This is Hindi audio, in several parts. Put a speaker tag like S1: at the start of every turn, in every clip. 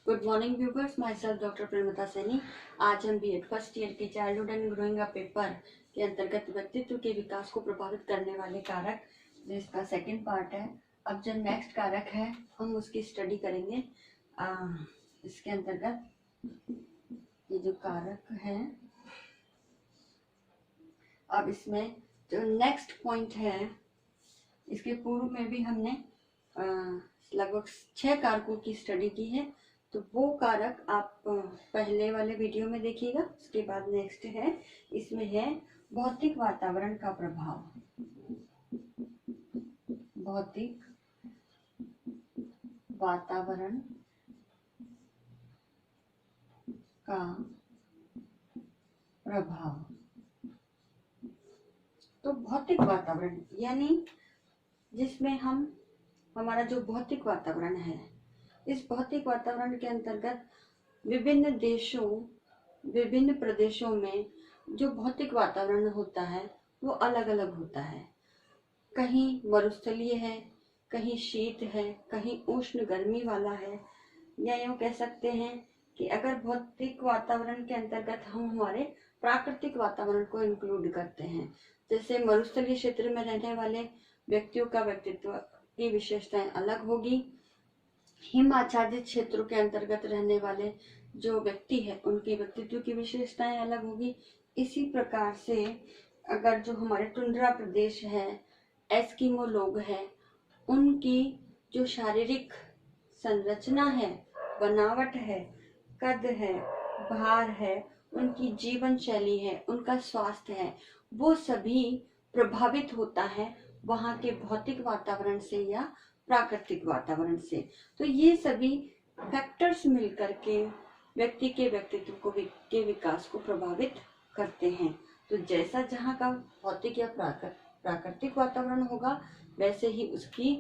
S1: Good morning viewers, my self doctor Premta Saini. आज हम बीएड फर्स्ट ईयर के childhood and growing up paper के अंतर्गत व्यक्तित्व के विकास को प्रभावित करने वाले कारक, जिसका सेकंड पार्ट है। अब जो नेक्स्ट कारक है हम उसकी स्टडी करेंगे। इसके अंतर्गत ये जो कारक है, अब इसमें जो नेक्स्ट पॉइंट है, इसके पूर्व में भी हमने लगभग 6 कारकों की स्टडी की है, तो वो कारक आप पहले वाले वीडियो में देखिएगा। उसके बाद नेक्स्ट है, इसमें है भौतिक वातावरण का प्रभाव। भौतिक वातावरण का प्रभाव। तो भौतिक वातावरण यानी जिसमें हमारा जो भौतिक वातावरण है, इस भौतिक वातावरण के अंतर्गत विभिन्न देशों, विभिन्न प्रदेशों में जो भौतिक वातावरण होता है वो अलग अलग होता है। कहीं मरुस्थलीय है, कहीं शीत है, कहीं उष्ण गर्मी वाला है, या यूँ कह सकते हैं कि अगर भौतिक वातावरण के अंतर्गत हम हमारे प्राकृतिक वातावरण को इंक्लूड करते हैं, जैसे मरुस्थलीय क्षेत्र में रहने वाले व्यक्तियों का व्यक्तित्व की विशेषताएं अलग होगी, हिम आच्छादित क्षेत्रों के अंतर्गत रहने वाले जो व्यक्ति है उनकी व्यक्तित्व की विशेषताएं अलग होगी। इसी प्रकार से अगर जो हमारे टुंड्रा प्रदेश है, एस्किमो लोग हैं, उनकी जो शारीरिक संरचना है, बनावट है, कद है, भार है, उनकी जीवन शैली है, उनका स्वास्थ्य है, वो सभी प्रभावित होता है वहाँ के भौतिक वातावरण से या प्राकृतिक वातावरण से। तो ये सभी फैक्टर्स मिलकर के व्यक्ति के व्यक्तित्व को के विकास को प्रभावित करते हैं। तो जैसा जहाँ का भौतिक या प्राकृतिक वातावरण होगा, वैसे ही उसकी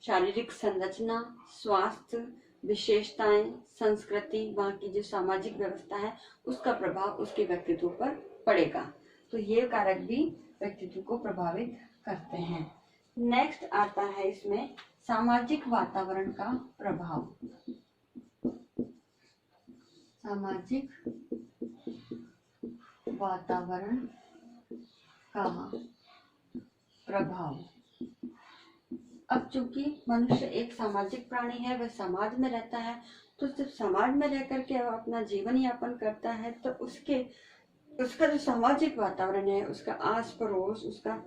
S1: शारीरिक संरचना, स्वास्थ्य, विशेषताएं, संस्कृति, वहाँ की जो सामाजिक व्यवस्था है, उसका प्रभाव उसके व्यक्तित्व पर पड़ेगा। तो ये कारक भी व्यक्तित्व को प्रभावित करते हैं। नेक्स्ट आता है इसमें सामाजिक वातावरण का प्रभाव। सामाजिक वातावरण का प्रभाव। अब चूंकि मनुष्य एक सामाजिक प्राणी है, वह समाज में रहता है, तो जब समाज में रह करके अपना जीवन यापन करता है, तो उसका जो सामाजिक वातावरण है, उसका आस पड़ोस, उसका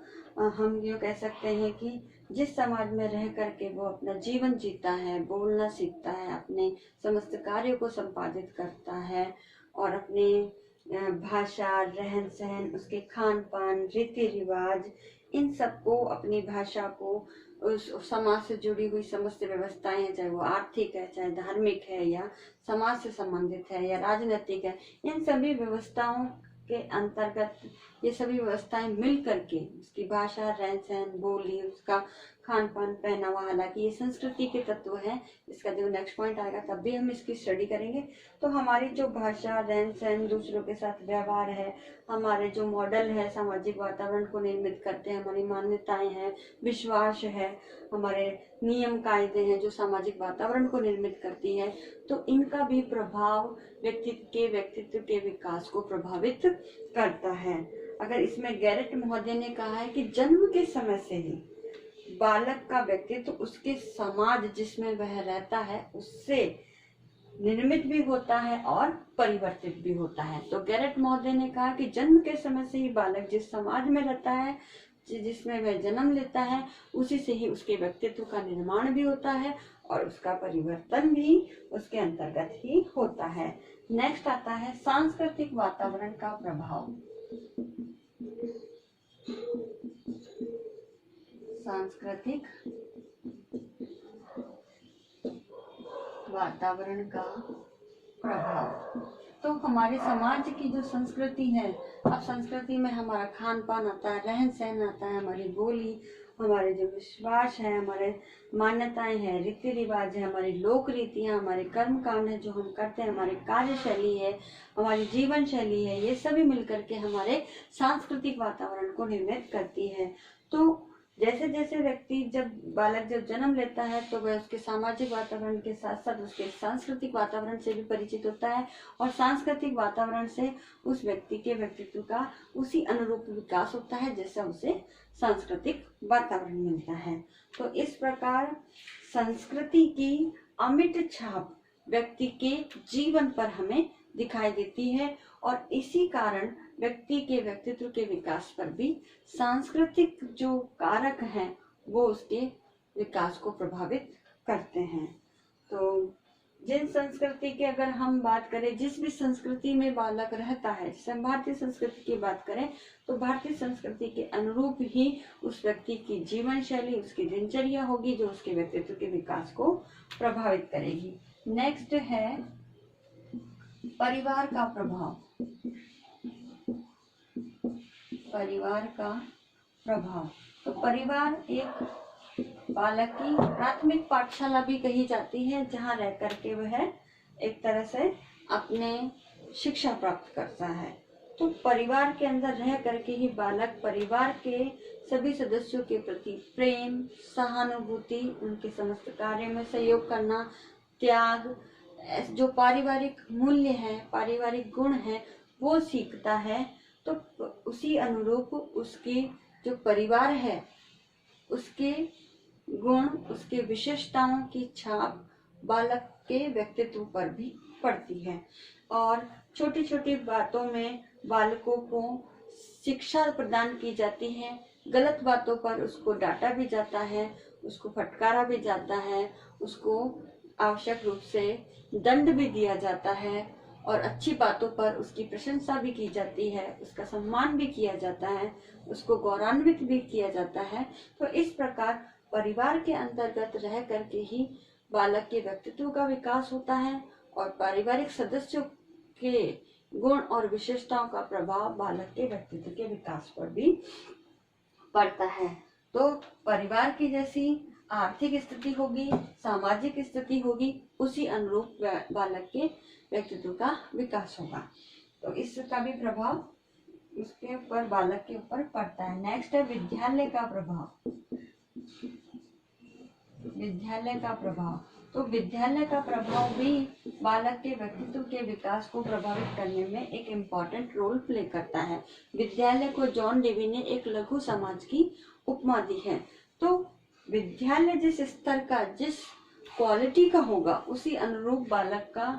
S1: हम ये कह सकते हैं कि जिस समाज में रह करके वो अपना जीवन जीता है, बोलना सीखता है, अपने समस्त कार्यों को संपादित करता है, और अपने भाषा, रहन सहन, उसके खान पान, रीति रिवाज, इन सबको, अपनी भाषा को, उस समाज से जुड़ी हुई समस्त व्यवस्थाएं हैं, चाहे वो आर्थिक है, चाहे धार्मिक है, या समाज से संबंधित है, या राजनीतिक है, इन सभी व्यवस्थाओं के अंतर्गत ये सभी व्यवस्थाएं मिल करके उसकी भाषा, रहन सहन, बोली, उसका खान पान, पहनावा, हालांकि ये संस्कृति के तत्व हैं, इसका जो नेक्स्ट पॉइंट आएगा तब भी हम इसकी स्टडी करेंगे। तो हमारी जो भाषा, रहन सहन, दूसरों के साथ व्यवहार है, हमारे जो मॉडल है, सामाजिक वातावरण को निर्मित करते हैं, हमारी मान्यताएं हैं, विश्वास है, हमारे नियम कायदे हैं जो सामाजिक वातावरण को निर्मित करती है, तो इनका भी प्रभाव व्यक्तित्व के विकास को प्रभावित करता है। अगर इसमें गैरेट महोदय ने कहा है कि जन्म के समय से ही बालक का व्यक्तित्व उसके समाज जिसमें वह रहता है उससे निर्मित भी होता है और परिवर्तित भी होता है। तो गैरेट महोदय ने कहा कि जन्म के समय से ही बालक जिस समाज में रहता है, जिसमें वह जन्म लेता है, उसी से ही उसके व्यक्तित्व का निर्माण भी होता है और उसका परिवर्तन भी उसके अंतर्गत ही होता है। नेक्स्ट आता है सांस्कृतिक वातावरण का प्रभाव। सांस्कृतिक वातावरण का प्रभाव। तो हमारे समाज की जो संस्कृति है, अब संस्कृति में हमारा खान पान आता है, रहन सहन आता है, हमारी बोली, हमारे जो विश्वास है, हमारे मान्यताएं हैं, रीति रिवाज है, हमारी लोक रीतियाँ, हमारे कर्म कांड है जो हम करते हैं, हमारी कार्यशैली है, हमारी जीवन शैली है, ये सभी मिलकर के हमारे सांस्कृतिक वातावरण को निर्मित करती है। तो जैसे जैसे व्यक्ति जब बालक जब जन्म लेता है तो वह उसके सामाजिक वातावरण के साथ साथ उसके सांस्कृतिक वातावरण से भी परिचित होता है, और सांस्कृतिक वातावरण से उस व्यक्ति के व्यक्तित्व का उसी अनुरूप विकास होता है जैसा उसे सांस्कृतिक वातावरण मिलता है। तो इस प्रकार संस्कृति की अमिट छाप व्यक्ति के जीवन पर हमें दिखाई देती है, और इसी कारण व्यक्ति के व्यक्तित्व के विकास पर भी सांस्कृतिक जो कारक हैं वो उसके विकास को प्रभावित करते हैं। तो जिन संस्कृति की अगर हम बात करें, जिस भी संस्कृति में बालक रहता है, जैसे हम भारतीय संस्कृति की बात करें तो भारतीय संस्कृति के अनुरूप ही उस व्यक्ति की जीवन शैली, उसकी दिनचर्या होगी जो उसके व्यक्तित्व के विकास को प्रभावित करेगी। नेक्स्ट है परिवार का प्रभाव। परिवार का प्रभाव, तो परिवार एक बालक की प्राथमिक पाठशाला भी कही जाती है, जहाँ रह करके वह एक तरह से अपने शिक्षा प्राप्त करता है। तो परिवार के अंदर रह करके ही बालक परिवार के सभी सदस्यों के प्रति प्रेम, सहानुभूति, उनके समस्त कार्य में सहयोग करना, त्याग, जो पारिवारिक मूल्य है, पारिवारिक गुण है, वो सीखता है। तो उसी अनुरूप उसके जो परिवार है उसके गुण, उसके विशेषताओं की छाप बालक के व्यक्तित्व पर भी पड़ती है। और छोटी छोटी बातों में बालकों को शिक्षा प्रदान की जाती है, गलत बातों पर उसको डांटा भी जाता है, उसको फटकारा भी जाता है, उसको आवश्यक रूप से दंड भी दिया जाता है, और अच्छी बातों पर उसकी प्रशंसा भी की जाती है, उसका सम्मान भी किया जाता है, उसको गौरवान्वित भी किया जाता है। तो इस प्रकार परिवार के अंतर्गत रह करके ही बालक के व्यक्तित्व का विकास होता है, और पारिवारिक सदस्यों के गुण और विशेषताओं का प्रभाव बालक के व्यक्तित्व के विकास पर भी पड़ता है। तो परिवार की जैसी आर्थिक स्थिति होगी, सामाजिक स्थिति होगी, उसी अनुरूप बालक के व्यक्तित्व का विकास होगा। तो इसका भी प्रभाव उसके ऊपर, बालक के ऊपर पड़ता है। नेक्स्ट है विद्यालय का प्रभाव। विद्यालय का प्रभाव, तो विद्यालय का प्रभाव भी बालक के व्यक्तित्व के विकास को प्रभावित करने में एक इम्पॉर्टेंट रोल प्ले करता है। विद्यालय को जॉन डेवी ने एक लघु समाज की उपमा दी है। तो विद्यालय जिस स्तर का, जिस क्वालिटी का होगा, उसी अनुरूप बालक का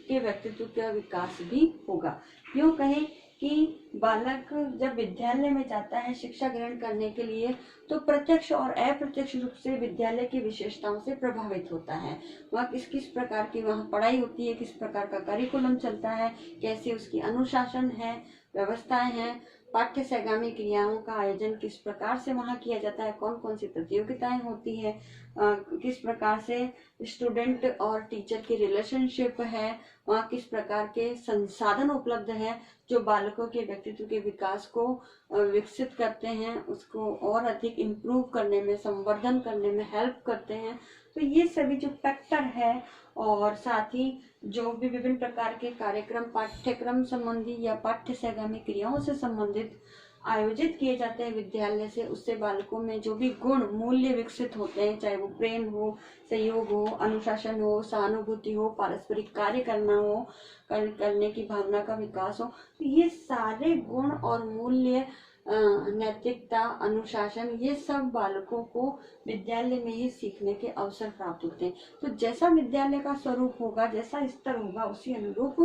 S1: के व्यक्तित्व का विकास भी होगा। यूँ कहें कि बालक जब विद्यालय में जाता है शिक्षा ग्रहण करने के लिए, तो प्रत्यक्ष और अप्रत्यक्ष रूप से विद्यालय की विशेषताओं से प्रभावित होता है। वहाँ किस किस प्रकार की वहाँ पढ़ाई होती है, किस प्रकार का करिकुलम चलता है, कैसे उसकी अनुशासन है, व्यवस्थाएं हैं, पाठ्य सहगामी क्रियाओं का आयोजन किस प्रकार से वहाँ किया जाता है, कौन कौन सी प्रतियोगिताएं होती है, किस प्रकार से स्टूडेंट और टीचर की रिलेशनशिप है, वहाँ किस प्रकार के संसाधन उपलब्ध है जो बालकों के व्यक्तित्व के विकास को विकसित करते हैं, उसको और अधिक इम्प्रूव करने में, संवर्धन करने में हेल्प करते हैं। तो ये सभी जो फैक्टर है, और साथ ही जो भी विभिन्न प्रकार के कार्यक्रम पाठ्यक्रम संबंधी या पाठ्य सहगामी क्रियाओं से संबंधित आयोजित किए जाते हैं विद्यालय से, उससे बालकों में जो भी गुण मूल्य विकसित होते हैं, चाहे वो प्रेम हो, सहयोग हो, अनुशासन हो, सहानुभूति हो, पारस्परिक कार्य करना हो, करने की भावना का विकास हो, तो ये सारे गुण और मूल्य, नैतिकता, अनुशासन, ये सब बालकों को विद्यालय में ही सीखने के अवसर प्राप्त होते हैं। तो जैसा विद्यालय का स्वरूप होगा, जैसा स्तर होगा, उसी अनुरूप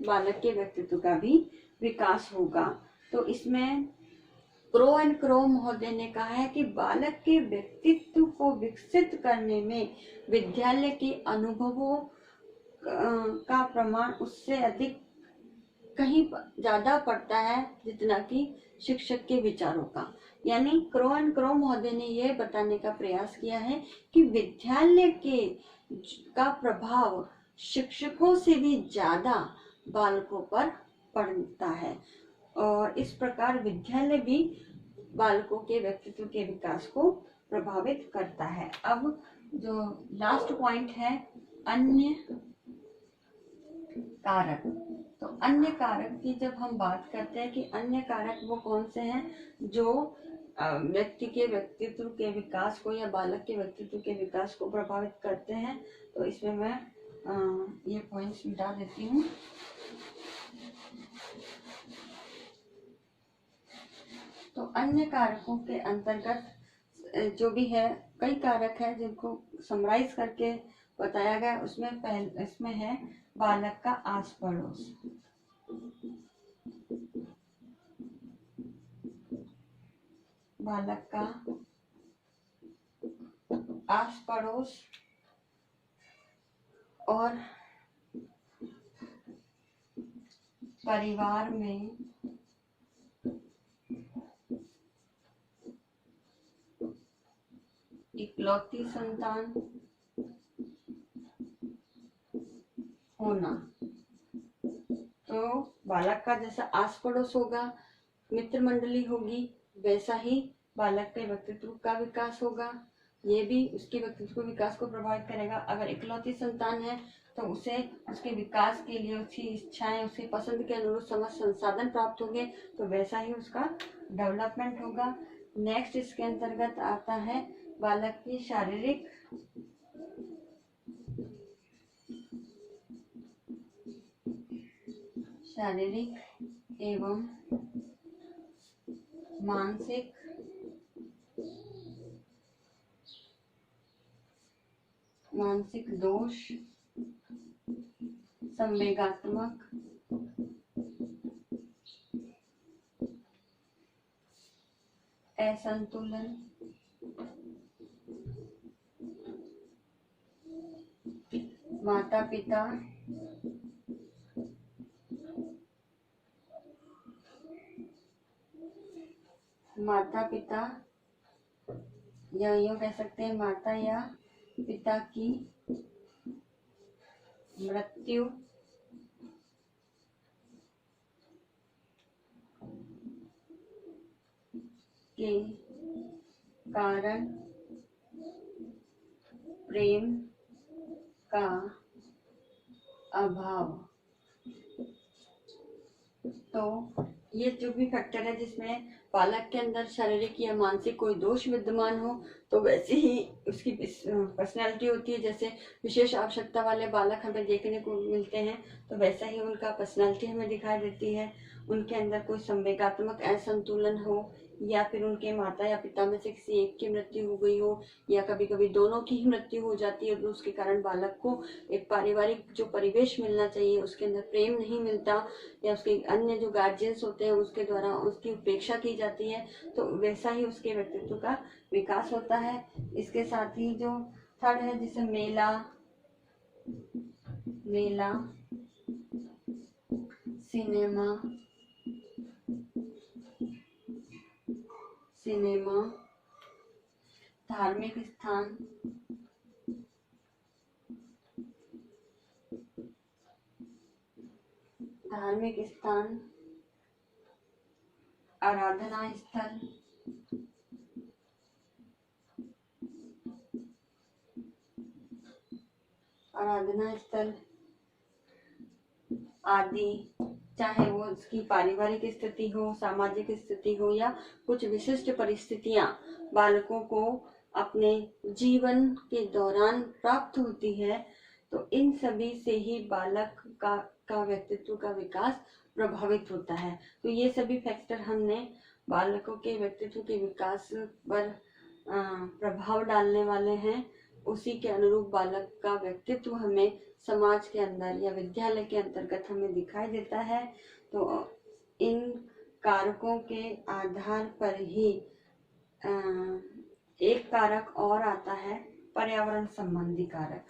S1: बालक के व्यक्तित्व का भी विकास होगा। तो इसमें क्रो एंड क्रो महोदय ने कहा है कि बालक के व्यक्तित्व को विकसित करने में विद्यालय के अनुभवों का प्रमाण उससे अधिक कहीं ज्यादा पड़ता है जितना कि शिक्षक के विचारों का। यानी क्रो एंड क्रो महोदय ने यह बताने का प्रयास किया है कि विद्यालय के का प्रभाव शिक्षकों से भी ज्यादा बालकों पर पड़ता है, और इस प्रकार विद्यालय भी बालकों के व्यक्तित्व के विकास को प्रभावित करता है। अब जो लास्ट पॉइंट है, अन्य कारक। तो अन्य कारक की जब हम बात करते हैं कि अन्य कारक वो कौन से हैं जो व्यक्ति के व्यक्तित्व के विकास को या बालक के व्यक्तित्व के विकास को प्रभावित करते हैं। तो इसमें मैं ये पॉइंट्स मिटा देती हूँ। तो अन्य कारकों के अंतर्गत जो भी है, कई कारक है जिनको समराइज करके बताया गया। उसमें इसमें है बालक का आस पड़ोस। बालक का आस पड़ोस और परिवार में इकलौती संतान होना। तो बालक का जैसा आस पड़ोस होगा, मित्र मंडली होगी, वैसा ही बालक के व्यक्तित्व का विकास होगा। ये भी उसके व्यक्तित्व विकास को प्रभावित करेगा। अगर इकलौती संतान है तो उसे उसके विकास के लिए उसकी इच्छाएं, उसकी पसंद के अनुरूप समस्त संसाधन प्राप्त होंगे, तो वैसा ही उसका डेवलपमेंट होगा। नेक्स्ट इसके अंतर्गत आता है बालक की शारीरिक एवं मानसिक दोष, संवेगात्मक असंतुलन, माता पिता या यूं कह सकते हैं माता या पिता की मृत्यु के कारण प्रेम का अभाव। तो ये जो भी फैक्टर है जिसमें बालक के अंदर शारीरिक या मानसिक कोई दोष विद्यमान हो, तो वैसे ही उसकी पर्सनैलिटी होती है। जैसे विशेष आवश्यकता वाले बालक हमें देखने को मिलते हैं, तो वैसा ही उनका पर्सनैलिटी हमें दिखाई देती है। उनके अंदर कोई संवेगात्मक असंतुलन हो, या फिर उनके माता या पिता में से किसी एक की मृत्यु हो गई हो, या कभी कभी दोनों की ही मृत्यु हो जाती है, तो उसके कारण बालक को एक पारिवारिक जो परिवेश मिलना चाहिए उसके अंदर प्रेम नहीं मिलता, या उसके अन्य जो गार्जियंस होते हैं उसके द्वारा उसकी उपेक्षा की जाती है, तो वैसा ही उसके व्यक्तित्व का विकास होता है। इसके साथ ही जो थर्ड है, जिसे मेला सिनेमा, धार्मिक स्थान, आराधना स्थल आदि, चाहे वो उसकी पारिवारिक स्थिति हो, सामाजिक स्थिति हो, या कुछ विशिष्ट परिस्थितियां बालकों को अपने जीवन के दौरान प्राप्त होती है, तो इन सभी से ही बालक का व्यक्तित्व का विकास प्रभावित होता है। तो ये सभी फैक्टर हमने बालकों के व्यक्तित्व के विकास पर प्रभाव डालने वाले हैं। उसी के अनुरूप बालक का व्यक्तित्व हमें समाज के अंदर या विद्यालय के अंतर्गत हमें दिखाई देता है। तो इन कारकों के आधार पर ही एक कारक और आता है, पर्यावरण संबंधी कारक।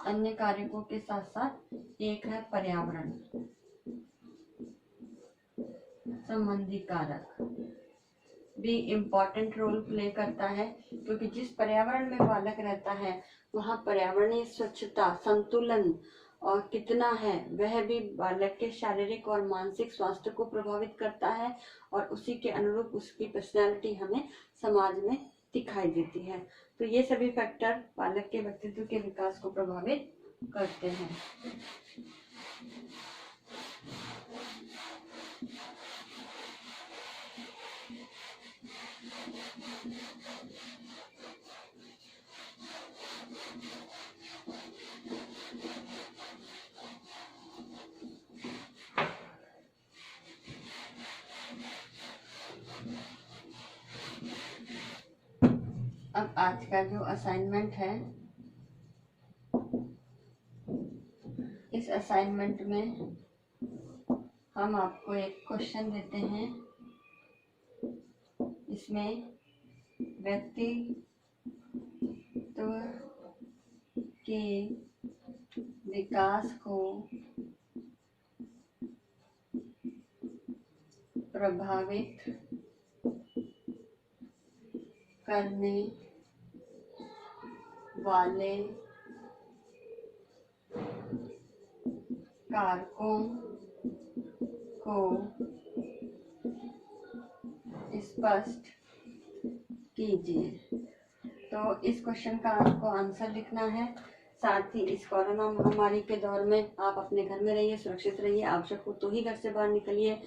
S1: अन्य कारकों के साथ साथ एक है पर्यावरण संबंधी कारक, भी इम्पोर्टेंट रोल प्ले करता है, क्योंकि जिस पर्यावरण में बालक रहता है वहाँ पर्यावरणीय स्वच्छता, संतुलन और कितना है वह भी बालक के शारीरिक और मानसिक स्वास्थ्य को प्रभावित करता है, और उसी के अनुरूप उसकी पर्सनैलिटी हमें समाज में दिखाई देती है। तो ये सभी फैक्टर बालक के व्यक्तित्व के विकास को प्रभावित करते हैं। अब आज का जो असाइनमेंट है, इस असाइनमेंट में हम आपको एक क्वेश्चन देते हैं। इसमें व्यक्तित्व के विकास को प्रभावित करने वाले कारकों को स्पष्ट कीजिए। तो इस क्वेश्चन का आपको आंसर लिखना है। साथ ही इस कोरोना महामारी के दौर में आप अपने घर में रहिए, सुरक्षित रहिए, आवश्यक हो तो ही घर से बाहर निकलिए।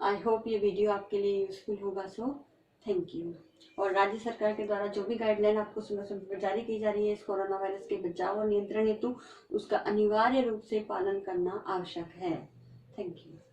S1: आई होप ये वीडियो आपके लिए यूजफुल होगा। So thank you. और राज्य सरकार के द्वारा जो भी गाइडलाइन आपको समय समय पर जारी की जा रही है इस कोरोना वायरस के बचाव और नियंत्रण हेतु, उसका अनिवार्य रूप से पालन करना आवश्यक है। Thank you.